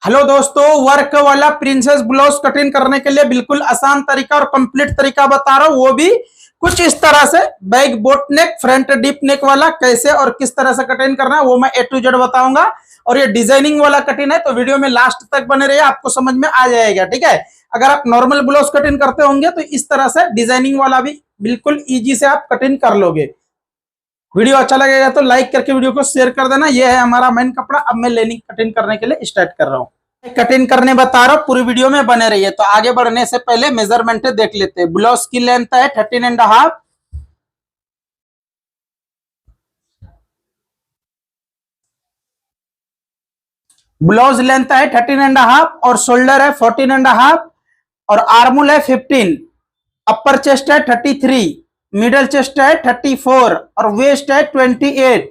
Hello दोस्तों, work वाला princess blouse cutting करने के लिए बिल्कुल आसान तरीका और कंप्लीट तरीका बता रहा हूं। वो भी कुछ इस तरह से बैक बोट नेक फ्रंट डीप नेक वाला कैसे और किस तरह से कटिंग करना है वो मैं ए टू जेड बताऊंगा। और ये डिजाइनिंग वाला कटिंग है तो वीडियो में लास्ट तक बने रहिए, आपको समझ में आ जाएगा। ठीक है, अगर आप नॉर्मल ब्लाउज कटिंग करते होंगे तो इस तरह से डिजाइनिंग वाला भी बिल्कुल ईजी से आप कटिंग कर लोगे। वीडियो अच्छा लगेगा तो लाइक करके वीडियो को शेयर कर देना। ये है हमारा मेन कपड़ा। अब मैं लाइनिंग कटिंग करने के लिए स्टार्ट कर रहा हूँ। कटिंग करने बता रहा हूँ, पूरी वीडियो में बने रहिए। तो आगे बढ़ने से पहले मेजरमेंट देख लेते हैं। ब्लाउज की लेंथ है 13.5, ब्लाउज लेंथ है 13.5 और शोल्डर है 14.5 और आर्मोल है 15, अपर चेस्ट है 33, मिडल चेस्ट है 34 और वेस्ट है 28,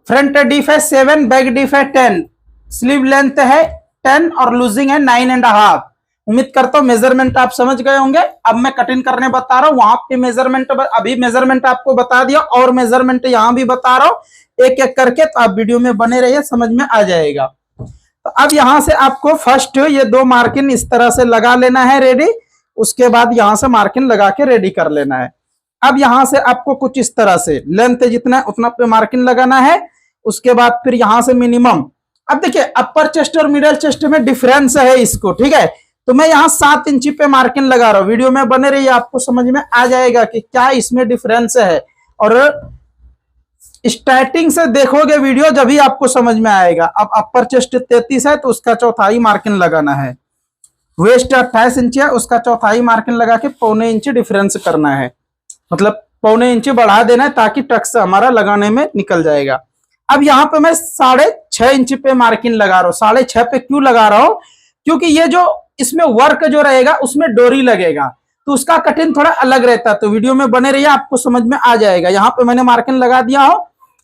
फ्रंट डीप है 7, बैक डीप है 10, स्लीव लेंथ है 10 और लूजिंग है 9.5। उम्मीद करता हूं मेजरमेंट आप समझ गए होंगे। अब मैं कटिंग करने बता रहा हूं, वहां पे मेजरमेंट अभी मेजरमेंट आपको बता दिया और मेजरमेंट यहां भी बता रहा हूं एक एक करके। तो आप वीडियो में बने रहिए, समझ में आ जाएगा। तो अब यहां से आपको फर्स्ट ये दो मार्किंग इस तरह से लगा लेना है रेडी। उसके बाद यहां से मार्किंग लगा के रेडी कर लेना है। अब यहां से आपको कुछ इस तरह से लेंथ जितना है उतना पे मार्किंग लगाना है। उसके बाद फिर यहां से मिनिमम, अब देखिए अपर चेस्ट और मिडल चेस्ट में डिफरेंस है इसको। ठीक है, तो मैं यहां 7 इंची पे मार्किंग लगा रहा हूं। वीडियो में बने रहिए, आपको समझ में आ जाएगा कि क्या इसमें डिफरेंस है। और स्टार्टिंग से देखोगे वीडियो जब भी आपको समझ में आएगा। अब अपर चेस्ट 33 है तो उसका चौथाई मार्किंग लगाना है। वेस्ट 28 इंच है, उसका चौथाई मार्किंग लगा के 1.25 इंच डिफरेंस करना है। मतलब 1.25 इंच बढ़ा देना है ताकि टक्स हमारा लगाने में निकल जाएगा। अब यहाँ पे मैं 6.5 इंच पे मार्किंग लगा रहा हूँ। 6.5 पे क्यों लगा रहा हूँ? क्योंकि ये जो इसमें वर्क जो रहेगा उसमें डोरी लगेगा तो उसका कटिंग थोड़ा अलग रहता है। तो वीडियो में बने रहिए, आपको समझ में आ जाएगा। यहाँ पे मैंने मार्किंग लगा दिया हो।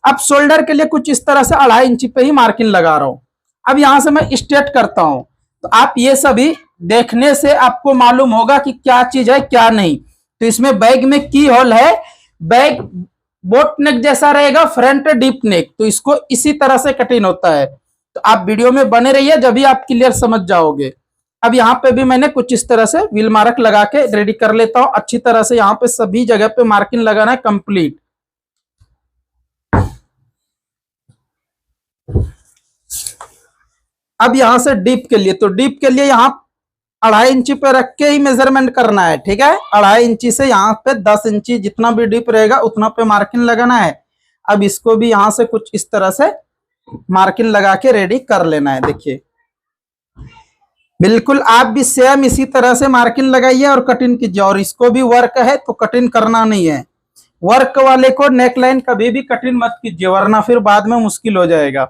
अब शोल्डर के लिए कुछ इस तरह से 2.5 इंच पे ही मार्किंग लगा रहा हूँ। अब यहां से मैं स्ट्रेट करता हूं तो आप ये सभी देखने से आपको मालूम होगा कि क्या चीज है क्या नहीं। तो इसमें बैग में की होल है, बैग बोट नेक जैसा रहेगा, फ्रंट डीप नेक। तो इसको इसी तरह से कटिंग होता है। तो आप वीडियो में बने रहिए, जब भी आप क्लियर समझ जाओगे। अब यहाँ पे भी मैंने कुछ इस तरह से व्हील मार्क लगा के रेडी कर लेता हूं अच्छी तरह से। यहाँ पे सभी जगह पे मार्किंग लगाना है कंप्लीट। अब यहां से डीप के लिए, तो डीप के लिए यहाँ 2.5 इंची पे रख के ही मेजरमेंट करना है। ठीक है, 2.5 इंची से यहाँ पे 10 इंची जितना भी डीप रहेगा उतना पे मार्किंग लगाना है। अब इसको भी यहां से कुछ इस तरह से मार्किंग लगा के रेडी कर लेना है। देखिए बिल्कुल आप भी सेम इसी तरह से मार्किंग लगाइए और कटिंग कीजिए। और इसको भी वर्क है तो कटिंग करना नहीं है। वर्क वाले को नेकलाइन कभी भी कटिंग मत कीजिए वरना फिर बाद में मुश्किल हो जाएगा।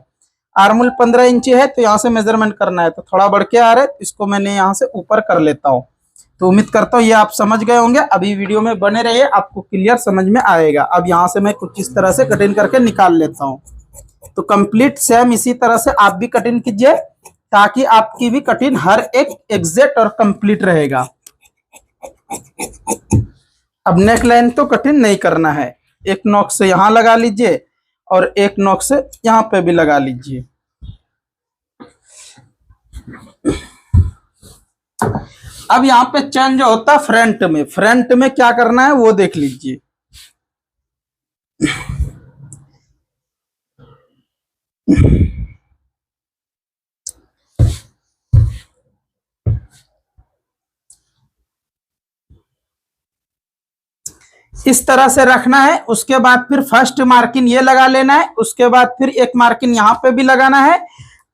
आर्मोल 15 इंची है तो यहाँ से मेजरमेंट करना है। तो थोड़ा बढ़ के आ रहा है, इसको मैंने यहाँ से ऊपर कर लेता हूँ। तो उम्मीद करता हूँ ये आप समझ गए होंगे। अभी वीडियो में बने रहिए, आपको क्लियर समझ में आएगा। अब यहाँ से मैं कुछ इस तरह से कटिंग करके निकाल लेता हूँ। तो कंप्लीट सेम इसी तरह से आप भी कटिंग कीजिए ताकि आपकी भी कटिंग हर एक एग्जैक्ट और कंप्लीट रहेगा। अब नेक लाइन तो कटिंग नहीं करना है। एक नॉक से यहाँ लगा लीजिए और एक नॉक से यहाँ पे भी लगा लीजिए। अब यहाँ पे चेंज होता फ्रंट में। फ्रंट में क्या करना है वो देख लीजिए। इस तरह से रखना है। उसके बाद फिर फर्स्ट मार्किंग ये लगा लेना है। उसके बाद फिर एक मार्किंग यहाँ पे भी लगाना है।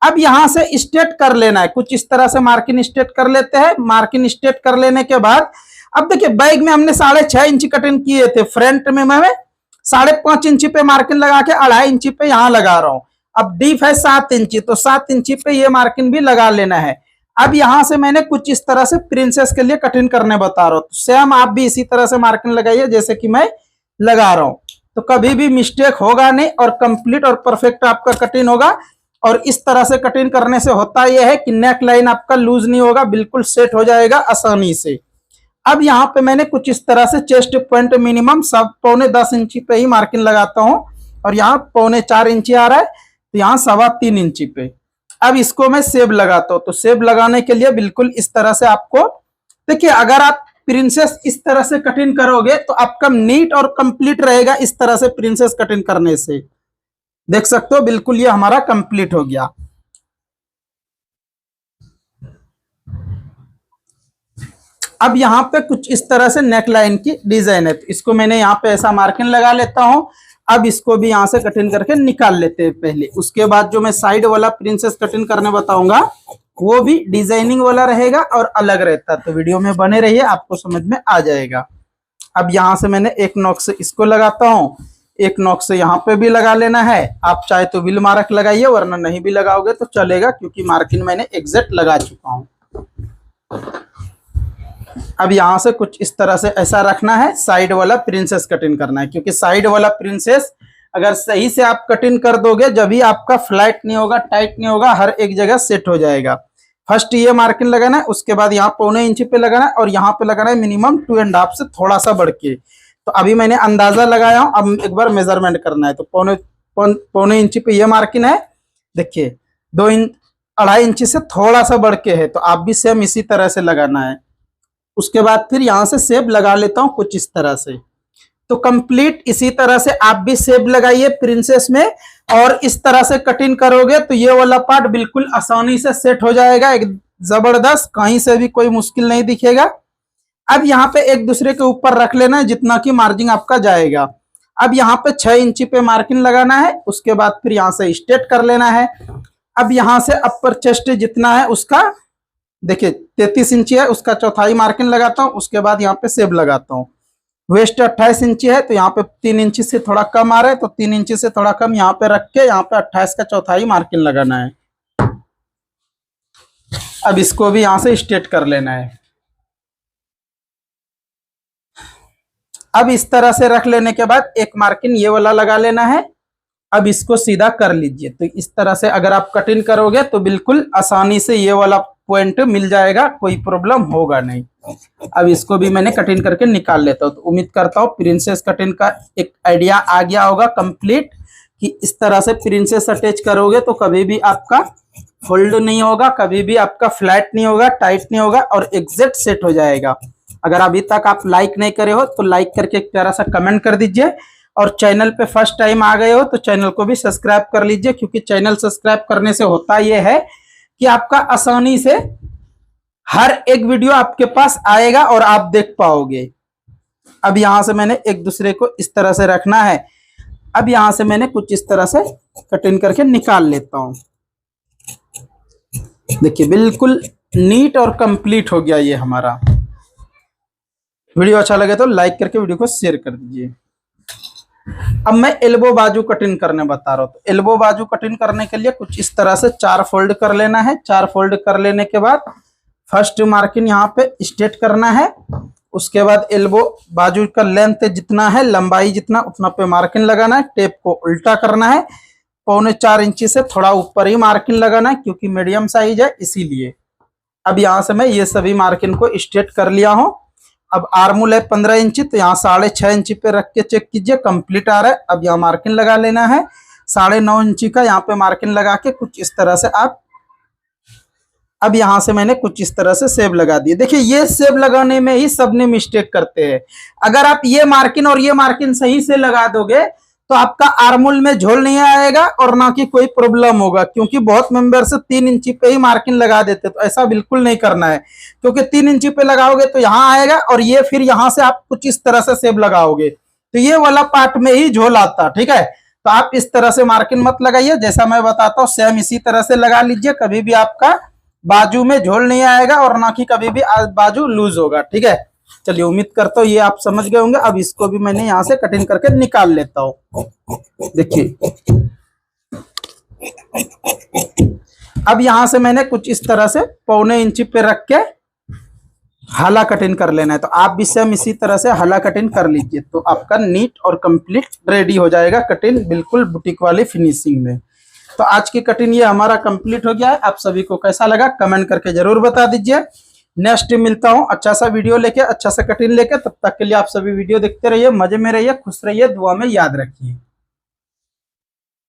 अब यहां से स्ट्रेट कर लेना है। कुछ इस तरह से मार्किंग स्ट्रेट कर लेते हैं। मार्किंग स्ट्रेट कर लेने के बाद अब देखिए बैग में हमने 6.5 इंची कटिंग किए थे। फ्रंट में मैं 5.5 इंची पे मार्किंग लगा के 2.5 इंची पे यहां लगा रहा हूं। अब डीप है 7 इंची तो 7 इंची पे ये मार्किंग भी लगा लेना है। अब यहां से मैंने कुछ इस तरह से प्रिंसेस के लिए कटिंग करने बता रहा हूं। तो सेम आप भी इसी तरह से मार्किंग लगाइए जैसे कि मैं लगा रहा हूं। तो कभी भी मिस्टेक होगा नहीं और कंप्लीट और परफेक्ट आपका कटिंग होगा। और इस तरह से कटिंग करने से होता यह है कि नेक लाइन आपका लूज नहीं होगा, बिल्कुल सेट हो जाएगा आसानी से। अब यहाँ पे मैंने कुछ इस तरह से चेस्ट पॉइंट मिनिमम सब 2.25 इंची पे ही मार्किंग लगाता हूँ। और यहाँ 3.25 इंची आ रहा है तो यहाँ 3.25 इंची पे। अब इसको मैं सेब लगाता हूं। तो सेब लगाने के लिए बिल्कुल इस तरह से आपको, देखिए अगर आप प्रिंसेस इस तरह से कटिंग करोगे तो आपका नीट और कंप्लीट रहेगा। इस तरह से प्रिंसेस कटिंग करने से देख सकते हो बिल्कुल ये हमारा कंप्लीट हो गया। अब यहाँ पे कुछ इस तरह से नेक लाइन की डिजाइन है, तो इसको मैंने यहाँ पे ऐसा मार्किंग लगा लेता हूं। अब इसको भी यहाँ से कटिंग करके निकाल लेते हैं पहले। उसके बाद जो मैं साइड वाला प्रिंसेस कटिंग करने बताऊंगा वो भी डिजाइनिंग वाला रहेगा और अलग रहता है, तो वीडियो में बने रहिए, आपको समझ में आ जाएगा। अब यहाँ से मैंने एक नॉक से इसको लगाता हूँ, एक नॉक से यहाँ पे भी लगा लेना है। आप चाहे तो व्हील मार्क लगाइए, वरना नहीं भी लगाओगे तो चलेगा, क्योंकि मार्किंग मैंने एग्जैक्ट लगा चुका हूँ। अब यहाँ से कुछ इस तरह से ऐसा रखना है, साइड वाला प्रिंसेस कटिंग करना है, क्योंकि साइड वाला प्रिंसेस अगर सही से आप कटिंग कर दोगे, जब भी आपका फ्लैट नहीं होगा, टाइट नहीं होगा, हर एक जगह सेट हो जाएगा। फर्स्ट ये मार्किंग लगाना है, उसके बाद यहाँ 1.25 इंच पे लगाना है और यहाँ पे लगाना है मिनिमम 2.5 से थोड़ा सा बढ़ के। तो अभी मैंने अंदाजा लगाया हूँ, अब एक बार मेजरमेंट करना है। तो 1.25 इंच पे ये मार्किंग है, देखिए 2.5 इंच से थोड़ा सा बढ़ के है, तो आप भी सेम इसी तरह से लगाना है। उसके बाद फिर यहाँ से सेब लगा लेता हूँ कुछ इस तरह से। तो कंप्लीट इसी तरह से आप भी सेब लगाइए प्रिंसेस में, और इस तरह से कटिंग करोगे तो ये वाला पार्ट बिल्कुल आसानी से सेट हो जाएगा, एक जबरदस्त, कहीं से भी कोई मुश्किल नहीं दिखेगा। अब यहाँ पे एक दूसरे के ऊपर रख लेना है जितना की मार्जिन आपका जाएगा। अब यहाँ पे 6 इंच पे मार्किंग लगाना है, उसके बाद फिर यहाँ से स्ट्रेट कर लेना है। अब यहाँ से अपर चेस्ट जितना है उसका, देखिए 33 इंच है, उसका चौथाई मार्किंग लगाता हूँ, उसके बाद यहाँ पे सेब लगाता हूँ। वेस्ट 28 इंच है, तो यहाँ पे 3 इंच से थोड़ा कम आ रहा है, तो 3 इंच से थोड़ा कम यहाँ पे रख के यहाँ पे 28 का चौथाई मार्किंग लगाना है। अब इसको भी यहाँ से स्ट्रेट कर लेना है। अब इस तरह से रख लेने के बाद एक मार्किंग ये वाला लगा लेना है। अब इसको सीधा कर लीजिए। तो इस तरह से अगर आप कटिंग करोगे तो बिल्कुल आसानी से ये वाला पॉइंट मिल जाएगा, कोई प्रॉब्लम होगा नहीं। अब इसको भी मैंने कटिंग करके निकाल लेता हूँ। तो उम्मीद करता हूँ प्रिंसेस कटिंग का एक आइडिया आ गया होगा कंप्लीट, कि इस तरह से प्रिंसेस अटैच करोगे तो कभी भी आपका फोल्ड नहीं होगा, कभी भी आपका फ्लैट नहीं होगा, टाइट नहीं होगा, और एग्जैक्ट सेट हो जाएगा। अगर अभी तक आप लाइक नहीं करे हो तो लाइक करके एक प्यारा सा कमेंट कर दीजिए, और चैनल पे फर्स्ट टाइम आ गए हो तो चैनल को भी सब्सक्राइब कर लीजिए, क्योंकि चैनल सब्सक्राइब करने से होता यह है कि आपका आसानी से हर एक वीडियो आपके पास आएगा और आप देख पाओगे। अब यहां से मैंने एक दूसरे को इस तरह से रखना है। अब यहां से मैंने कुछ इस तरह से कटिंग करके निकाल लेता हूं। देखिए बिल्कुल नीट और कंप्लीट हो गया ये हमारा। वीडियो अच्छा लगे तो लाइक करके वीडियो को शेयर कर दीजिए। अब मैं एल्बो बाजू कटिंग करने बता रहा हूं। तो एल्बो बाजू कटिंग करने के लिए कुछ इस तरह से 4 फोल्ड कर लेना है। 4 फोल्ड कर लेने के बाद फर्स्ट मार्किंग यहाँ पे स्ट्रेट करना है। उसके बाद एल्बो बाजू का लेंथ जितना है, लंबाई जितना, उतना पे मार्किंग लगाना है। टेप को उल्टा करना है, 4.25 इंच से थोड़ा ऊपर ही मार्किंग लगाना है, क्योंकि मीडियम साइज है इसीलिए। अब यहाँ से मैं ये सभी मार्किंग को स्ट्रेट कर लिया हूँ। अब आर्मूल है 15 इंच, तो यहाँ 6.5 इंच पे रख के चेक कीजिए, कंप्लीट आ रहा है। अब यहाँ मार्किंग लगा लेना है 9.5 इंच का, यहाँ पे मार्किंग लगा के कुछ इस तरह से आप, अब यहाँ से मैंने कुछ इस तरह से सेब लगा दिए। देखिए ये सेब लगाने में ही सबने मिस्टेक करते हैं। अगर आप ये मार्किंग और ये मार्किंग सही से लगा दोगे तो आपका आर्मूल में झोल नहीं आएगा और ना कि कोई प्रॉब्लम होगा, क्योंकि बहुत मेंबर से 3 इंच पे ही मार्किंग लगा देते। तो ऐसा बिल्कुल नहीं करना है, क्योंकि 3 इंच पे लगाओगे तो यहाँ आएगा, और ये फिर यहाँ से आप कुछ इस तरह से सेब लगाओगे तो ये वाला पार्ट में ही झोल आता। ठीक है, तो आप इस तरह से मार्किंग मत लगाइए, जैसा मैं बताता हूँ सेम इसी तरह से लगा लीजिए। कभी भी आपका बाजू में झोल नहीं आएगा और ना कि कभी भी बाजू लूज होगा। ठीक है, चलिए उम्मीद करता हूँ ये आप समझ गए होंगे। अब इसको भी मैंने यहाँ से कटिंग करके निकाल लेता हूँ। देखिए अब यहाँ से मैंने कुछ इस तरह से 1.25 इंच पे रख के हाला कटिंग कर लेना है। तो आप भी सेम इसी तरह से हाला कटिंग कर लीजिए, तो आपका नीट और कंप्लीट रेडी हो जाएगा कटिंग, बिल्कुल बुटीक वाली फिनिशिंग में। तो आज की कटिंग ये हमारा कंप्लीट हो गया है। आप सभी को कैसा लगा कमेंट करके जरूर बता दीजिए। नेक्स्ट मिलता हूं अच्छा सा वीडियो लेके, अच्छा सा कटिंग लेके। तब तक के लिए आप सभी वीडियो देखते रहिए, मजे में रहिए, खुश रहिए, दुआ में याद रखिए।